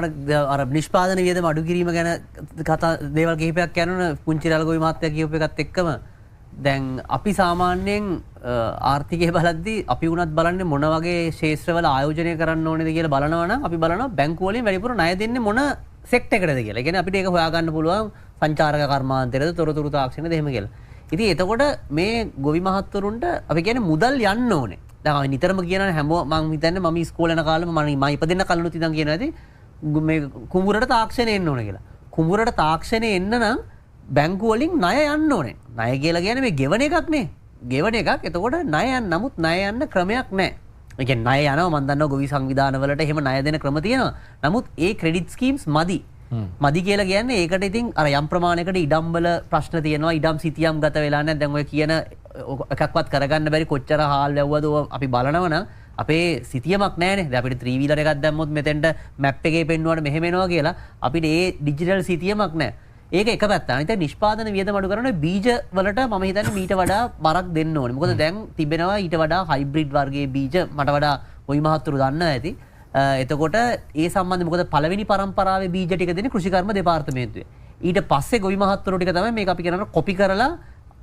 අර නිෂ්පාදන වියදම අඩු කිරීම ගැන කතා දේවල් කිහිපයක් යනවනේ පුංචි රල්ගොවි මහත්තයා කියපු එකත් එක්කම දැන් අපි සාමාන්‍යයෙන් ආර්ථිකය බලද්දී අපි වුණත් බලන්නේ මොන වගේ ශේෂ්ත්‍රවල ආයෝජනය කරන්න ඕනේද කියලා බලනවා නම් අපි බලනවා බැංකුව වලින් වැඩිපුර ණය දෙන්නේ මොන සෙක්ටර් එකටද කියලා. ඒ කියන්නේ අපිට ඒක හොයාගන්න පුළුවන් සංචාරක කර්මාන්තයේද තොරතුරු තාක්ෂණයද එහෙම කියලා. ඉතින් එතකොට මේ ගොවි මහත්වරුන්ට අපි කියන්නේ මුදල් යන්න ඕනේ. දැන් අපි නිතරම කියනවා හැමෝම මම හිතන්නේ මම ඉස්කෝලේ යන කාලේ මම ඉපදෙන්න කලිනුත් ඉඳන් කියනවා ඉතින් මේ කුඹුරට තාක්ෂණය එන්න ඕනේ කියලා. කුඹුරට තාක්ෂණය එන්න නම් බැංකු වලින් ණය යන්න ඕනේ. ණය කියලා කියන්නේ මේ ගෙවන එකක් නේ. ගෙවන එකක්. එතකොට ණය යන්න නමුත් ණය යන්න ක්‍රමයක් නැහැ. ඒ කියන්නේ ණය යනවා මම දන්නවා ගොවි සංවිධාන වලට එහෙම ණය දෙන ක්‍රම තියෙනවා. නමුත් ඒ ක්‍රෙඩිට් ස්කීම්ස් මදි. මදි කියලා කියන්නේ ඒකට ඉතින් අර යම් ප්‍රමාණයකට ඉඩම් වල ප්‍රශ්න තියෙනවා. ඉඩම් සිතියම් ගත වෙලා නැහැ. දැන් ඔය කියන එකක්වත් කරගන්න බැරි කොච්චර හාල් වැව්වද අපි බලනවනම් අපේ සිතියමක් නැහැනේ. දැන් අපිට 3 wheeler එකක් දැම්මොත් මෙතෙන්ට මැප් එකේ පෙන්වුවාට මෙහෙම එනවා කියලා අපිට ඒ ඩිජිටල් සිතියමක් නැහැ. ඒක එක පැත්තක්. අනිත් නිෂ්පාදන වියදම අඩු කරන බීජ වලට මම හිතන්නේ මීට වඩා බරක් දෙන්න ඕනේ. මොකද දැන් තිබෙනවා ඊට වඩා හයිබ්‍රිඩ් වර්ගයේ බීජ මට වඩා ඔයි මහත්තුරු දන්නවා ඇති. එතකොට ඒ සම්බන්ධයෙන් මොකද පළවෙනි පරම්පරාවේ බීජ ටික දෙන්නේ කෘෂිකර්ම දෙපාර්තමේන්තුවේ. ඊට පස්සේ ගොවි මහත්තුරු ටික තමයි මේක අපි කියනවා කොපි කරලා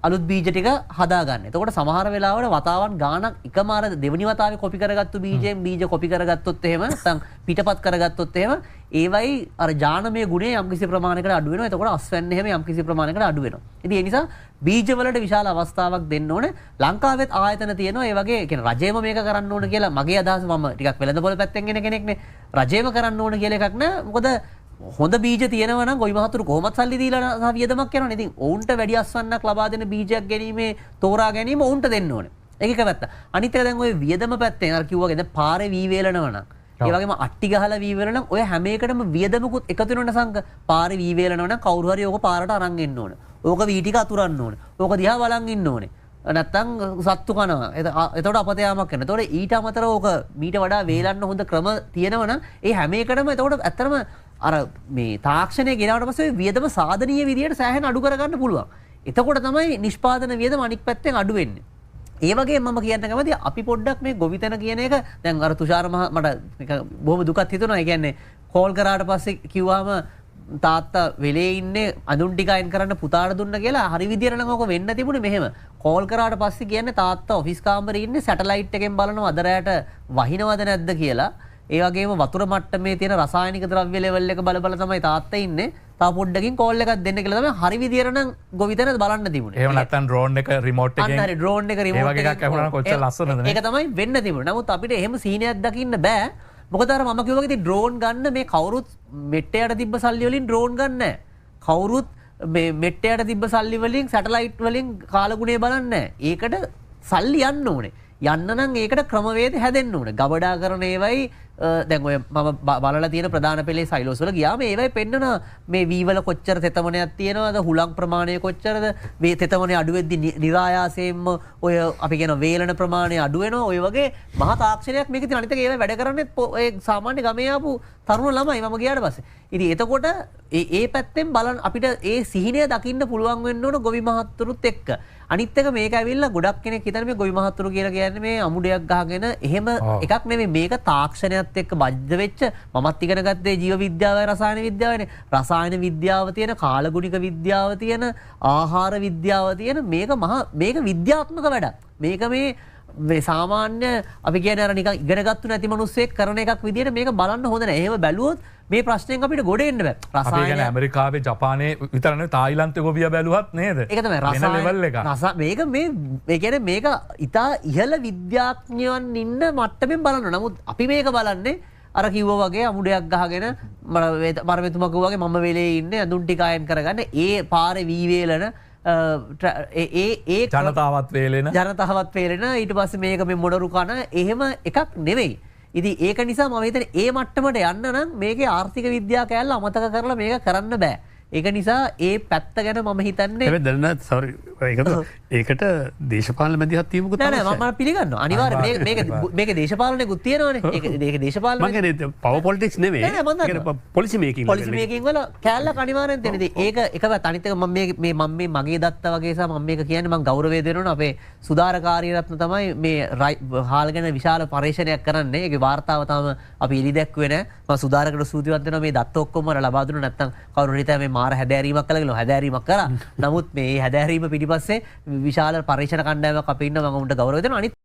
අලුත් බීජ ටික හදාගන්න. එතකොට සමහර වෙලාවට වතාවන් ගාණක් එකම අර දෙවෙනි වතාවේ කොපි කරගත්තු බීජයෙන් බීජ කොපි කරගත්තොත් එහෙම නැත්නම් පිටපත් කරගත්තොත් එහෙම ඒවයි අර ජානමය ගුණය යම්කිසි ප්‍රමාණයකට අඩු වෙනවා. එතකොට අස්වැන්න එහෙම යම්කිසි ප්‍රමාණයකට අඩු වෙනවා. ඉතින් ඒ නිසා බීජ වලට විශාල අවස්ථාවක් දෙන්න ඕනේ. ලංකාවෙත් ආයතන තියෙනවා ඒ වගේ කියන්නේ රජයම මේක කරන්න ඕන කියලා මගේ අදහස මම ටිකක් වෙළඳපොළ පැත්තෙන් එන කෙනෙක්නේ. රජයම කරන්න ඕන කියලා එකක් නෑ. මොකද හොඳ බීජ තියෙනවා නම් ගොවි මහතුරු කොහොමත් සල්ලි දීලා වියදමක් කරනවා. ඉතින් ඔවුන්ට වැඩි අස්වන්නක් ලබා දෙන බීජයක් ගැනීමේ තෝරා ගැනීම ඔවුන්ට දෙන්න ඕනේ. ඒක එක පැත්ත. අනිත් එක දැන් ඔය වියදම පැත්තෙන් අර කිව්වා වගේ දැන් පාරේ වී වේලනවා නම් ඒ වගේම අට්ටි ගහලා වී වේලන නම් ඔය හැම එකටම වියදමකුත් එකතු වෙනවන සංක පාරේ වී වේලනවා නම් කවුරු හරි ඕක පාරට අරන් එන්න ඕනේ. ඕක වී ටික අතුරන්න ඕනේ. ඕක දිහා බලන් ඉන්න ඕනේ. නැත්තම් සත්තු කනවා. එතකොට අපත යාමක් කරනවා. එතකොට ඊට අමතරව ඕක මීට වඩා වේලන්න හොඳ ක්‍රම තියෙනවා නම් ඒ හැම එකටම එතකොට ඇත්තටම අර මේ තාක්ෂණය ගෙනාවට පස්සේ වියදම සාධනීය විදියට සෑහෙන අඩු කරගන්න පුළුවන්. එතකොට තමයි නිෂ්පාදන වියදම අනික් පැත්තෙන් අඩු වෙන්නේ. ඒ වගේ මම කියන්න කැමතියි අපි පොඩ්ඩක් මේ ගොවිතැන කියන එක දැන් අර තුෂාර මට බොහොම දුකක් හිතුණා. ඒ කියන්නේ කෝල් කරාට පස්සේ කිව්වම තාත්තා වෙලේ ඉන්නේ අඳුන් ටික අයින් කරන්න පුතාට දුන්න කියලා හරි විදියට නම් ඕක වෙන්න තිබුණේ මෙහෙම. කෝල් කරාට පස්සේ කියන්නේ තාත්තා ඔෆිස් කාමරේ ඉන්නේ සැටලයිට් එකෙන් බලනවා අද රැයට වහිනවද නැද්ද කියලා. ඒ වගේම වතුර මට්ටමේ තියෙන රසායනික ද්‍රව්‍ය ලෙවල් එක බල බල තමයි තාත්තා ඉන්නේ. තා පොඩ්ඩකින් කෝල් එකක් දෙන්න කියලා තමයි හරි විදියට නම් ගොවිතැන බලන්න තිබුණේ. එහෙම නැත්නම් ඩ්‍රෝන් එක රිමෝට් එකෙන් අන්න හරි ඩ්‍රෝන් එක රිමෝට් එකක් ඇහුණා කොච්චර ලස්සනද නේ. ඒක තමයි වෙන්න තිබුණේ. නමුත් අපිට එහෙම සීනයක් දකින්න බෑ. මොකද අර මම කිව්වා වගේ ඩ්‍රෝන් ගන්න මේ කවුරුත් මෙට්ටයට තිබ්බ සල්ලි වලින් ඩ්‍රෝන් ගන්න නැහැ. කවුරුත් මේ මෙට්ටයට තිබ්බ සල්ලි වලින් සැටලයිට් වලින් කාලගුණය බලන්නේ නැහැ. ඒකට සල්ලි යන්න ඕනේ. යන්න නම් ඒකට ක්‍රමවේද හැදෙන්න ඕනේ. ගබඩා කරන ඒවයි දැන් ඔය මම බලලා තියෙන ප්‍රධාන පෙළේ සයිලෝස් වල ගියාම ඒවයි පෙන්නන මේ වී වල කොච්චර තෙතමනයක් තියෙනවද හුලං ප්‍රමාණය කොච්චරද මේ තෙතමනේ අඩු වෙද්දි નિરાයාසයෙන්ම ඔය අපි කියන වේලන ප්‍රමාණය අඩු වෙනවා. ඔය වගේ මහා තාක්ෂණයක් මේකේ තියෙන. අනිත් එක ඒවයි වැඩ කරන්නේ ඔය සාමාන්‍ය ගමේ ආපු තරුණ ළමයි මම ගියාට පස්සේ. ඉතින් එතකොට ඒ පැත්තෙන් බලන්න අපිට ඒ සිහිනය දකින්න පුළුවන් වෙන්න ඕන ගොවි මහත්තුරුත් එක්ක. අනිත් එක මේක ඇවිල්ලා ගොඩක් කෙනෙක් හිතන්නේ මේ ගොවි මහත්තුරු කියලා කියන්නේ මේ අමුඩයක් ගහගෙන එහෙම එකක් නෙමෙයි. මේක තාක්ෂණයත් එක්ක බද්ධ වෙච්ච මමත් ඉගෙන ගත්තේ ජීව විද්‍යාවයි රසායන විද්‍යාවයිනේ. රසායන විද්‍යාව තියෙන කාලගුණික විද්‍යාව තියෙන ආහාර විද්‍යාව තියෙන මේක විද්‍යාත්මක වැඩක්. මේක මේ සාමාන්‍ය අපි කියන්නේ අර නිකන් ඉගෙනගත්තු නැති මිනිස්සෙක් කරන එකක් විදියට මේක බලන්න හොඳ නැහැ. එහෙම බැලුවොත් මේ ප්‍රශ්නෙන් අපිට ගොඩ එන්න බෑ. අපි කියන්නේ ඇමරිකාවේ ජපානයේ විතර නෙවෙයි තායිලන්තේ ගොවියා බැලුවත් නේද? ඒක තමයි රසායන මේක මේ කියන්නේ මේක ඉතා ඉහළ විද්‍යාඥයන් ඉන්න මට්ටමින් බලන්න. නමුත් අපි මේක බලන්නේ අර කිව්වා වගේ අමුඩයක් ගහගෙන මර මෙතුමා කිව්වා වගේ මම වෙලේ ඉන්නේ අඳුන් ටික අයන් කරගන්න ඒ පාරේ වී වේලන ඒ ජනතාවත් වේලෙන ඊට පස්සේ මේක මේ මොඩරු කන එහෙම එකක් නෙවෙයි. ඉතින් ඒක නිසා මම හිතන්නේ ඒ මට්ටමට යන්න නම් මේකේ ආර්ථික විද්‍යාව කැලල අමතක කරලා මේක කරන්න බෑ. ඒක නිසා ඒ පැත්ත ගැන මම හිතන්නේ දැනත් සරි ඒකට දේශපාල මැදිහත්වීමක ම පිළිගන්න අනිවාර මේක දේශපාලන ගුත්තියනවන ඒක දේශපාල පව පොලිටික්ස් නෙවේ පොලිසිමේකින් පොලිසිමේකින් වල කෑල්ල කනිවාරෙන් තෙනද ඒක එක තනිතක මම මේ මගේ දත්ත වගේ මම මේක කියන ම ගෞරවය දෙනවන අපේ සුදාරකාරීරත්න තමයි මේ හාල්ගෙන විශාල පර්ේෂණයක් කරන්නේ ඒ වාර්තාවතාව අප ඉලි දැක්වෙන සුදාරකට සූතිවත්වන මේ දත් ඔක්කොම ලබාදුන නැත්තම් කවරුනිත මේ මාර හැදෑරීමක් කලගෙන හැදෑරීමක් කර නමුත් මේ හැදෑරීම පිටිපස්සේ විශාල පර්ේෂණ කණ්ඩෑමක් අප ඉන්න මඟ උන්ට ගෞරවය දෙනවා අනිත්